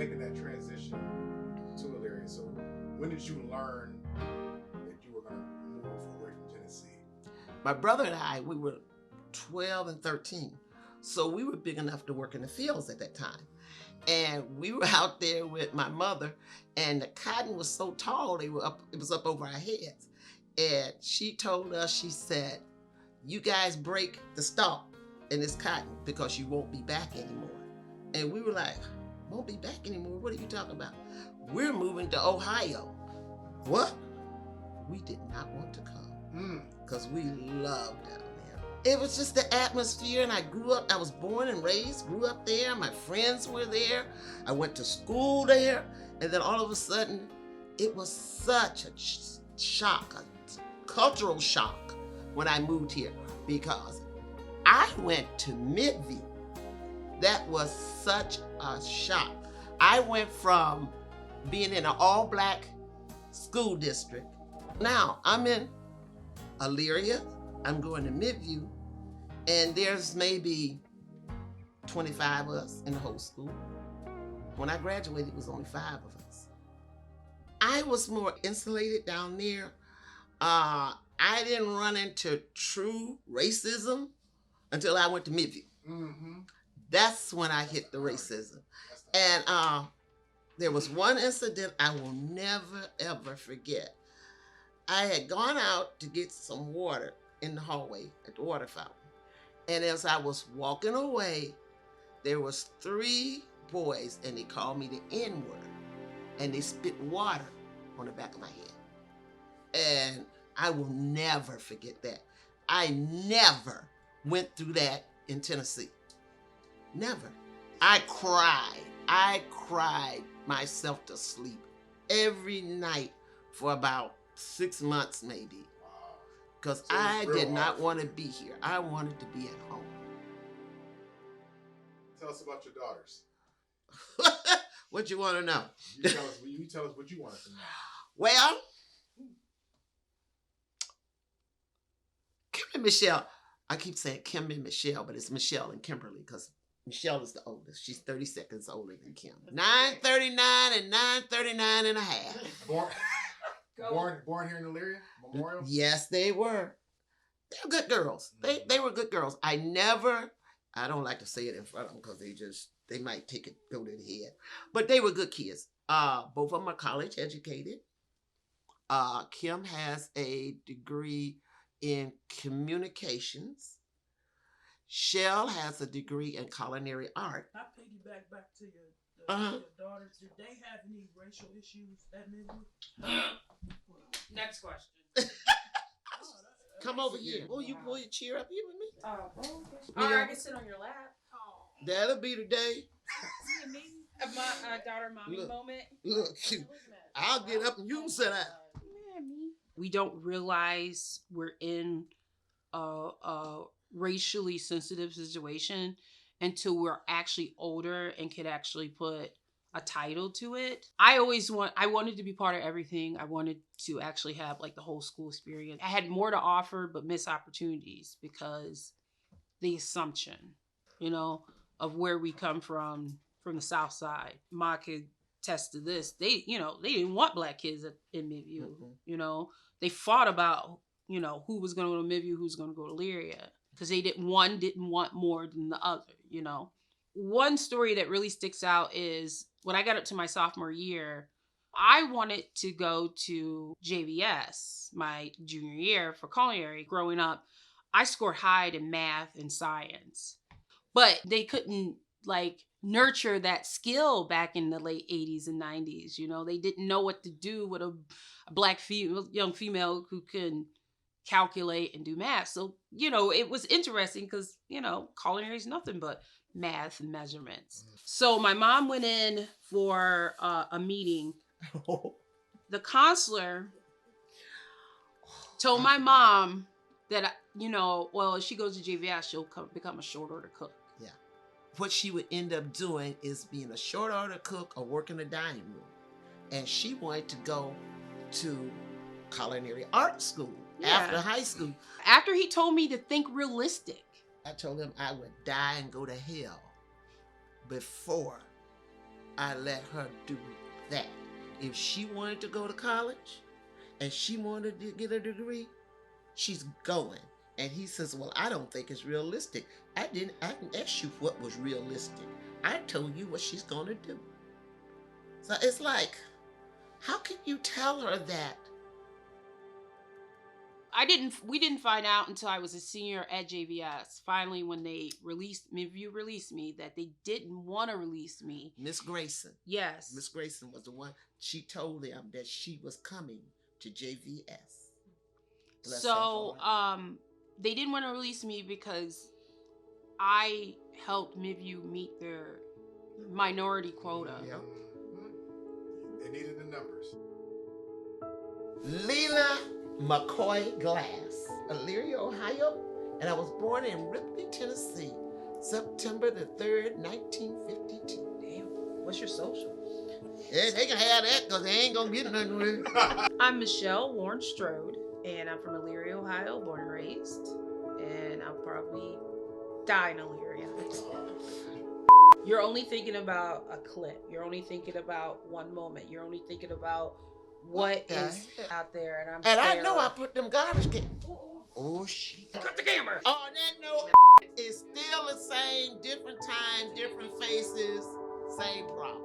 making that transition to Elyria. So when did you learn that you were going to move away from Tennessee? My brother and I, we were 12 and 13. So we were big enough to work in the fields at that time. And we were out there with my mother, and the cotton was so tall, it was up over our heads. And she told us, she said, you guys break the stalk in this cotton because you won't be back anymore. And we were like, won't be back anymore? What are you talking about? We're moving to Ohio. What? We did not want to come because we loved down there. It was just the atmosphere, and I was born and raised, grew up there. My friends were there. I went to school there. And then all of a sudden, it was such a shock, a cultural shock when I moved here, because I went to Midview. That was such a shock. I went from being in an all-black school district. Now I'm in Elyria, I'm going to Midview, and there's maybe 25 of us in the whole school. When I graduated, it was only 5 of us. I was more insulated down there. I didn't run into true racism until I went to Midview. Mm-hmm. That's when I hit the racism. And there was one incident I will never, ever forget. I had gone out to get some water in the hallway at the water fountain. And as I was walking away, there was 3 boys, and they called me the N-word. And they spit water on the back of my head. And I will never forget that. I never went through that in Tennessee. Never. I cried myself to sleep every night for about 6 months maybe. Because so I did not want to be here. I wanted to be at home. Tell us about your daughters. What you want to know? You tell us what you want to know. Well, Kim and Michelle, I keep saying Kim and Michelle, but it's Michelle and Kimberly because Michelle is the oldest. She's 30 seconds older than Kim. 9:39 and 9:39 and a half. Born here in Elyria? Memorial? Yes, they were. They're good girls. They were good girls. I don't like to say it in front of them because they might go to the head. But they were good kids. Both of them are college educated. Kim has a degree in communications. Shell has a degree in culinary art. I piggyback back to your daughters. Did they have any racial issues at Midview? Next question. Come over here. Will you cheer up here with me? Or I can sit on your lap. That'll be the day. Of my daughter mommy moment. Look, I'll get up and you can sit down. We don't realize we're in a racially sensitive situation until we're actually older and could actually put a title to it. I wanted to be part of everything. I wanted to actually have like the whole school experience. I had more to offer, but missed opportunities because the assumption, of where we come from the South Side. Ma could attest to this. They didn't want black kids in Midview. Mm-hmm. They fought about, who was going to go to Midview, who's going to go to Elyria. Because didn't want more than the other, One story that really sticks out is when I got up to my sophomore year, I wanted to go to JVS my junior year for culinary. Growing up, I scored high in math and science. But they couldn't nurture that skill back in the late 80s and 90s. They didn't know what to do with a black young female who can calculate and do math. So, it was interesting because, culinary is nothing but math and measurements. So my mom went in for a meeting. The counselor told my mom that, if she goes to JVS, she'll become a short order cook. Yeah. What she would end up doing is being a short order cook or work in the dining room. And she wanted to go to culinary art school. Yeah. After high school. After he told me to think realistic. I told him I would die and go to hell before I let her do that. If she wanted to go to college and she wanted to get a degree, she's going. And he says, well, I don't think it's realistic. I didn't ask you what was realistic. I told you what she's going to do. So it's like, how can you tell her that? We didn't find out until I was a senior at JVS. Finally, when they released me, that they didn't want to release me. Miss Grayson. Yes. Miss Grayson was the one. She told them that she was coming to JVS. So, they didn't want to release me because I helped MIVU meet their minority quota. Yeah. They needed the numbers. Lela McCoy Glass, Elyria, Ohio, and I was born in Ripley, Tennessee, September the 3rd, 1952. Damn. What's your social? Yeah, they can have that because they ain't gonna get nothing with it. I'm Michelle Warren Strode, and I'm from Elyria, Ohio, born and raised, and I'll probably die in Elyria. You're only thinking about a clip. You're only thinking about one moment. You're only thinking about what is out there. And I know I put them garbage cans. Oh, shit. Cut the camera. On that note, it's still the same, different times, different faces, same problem.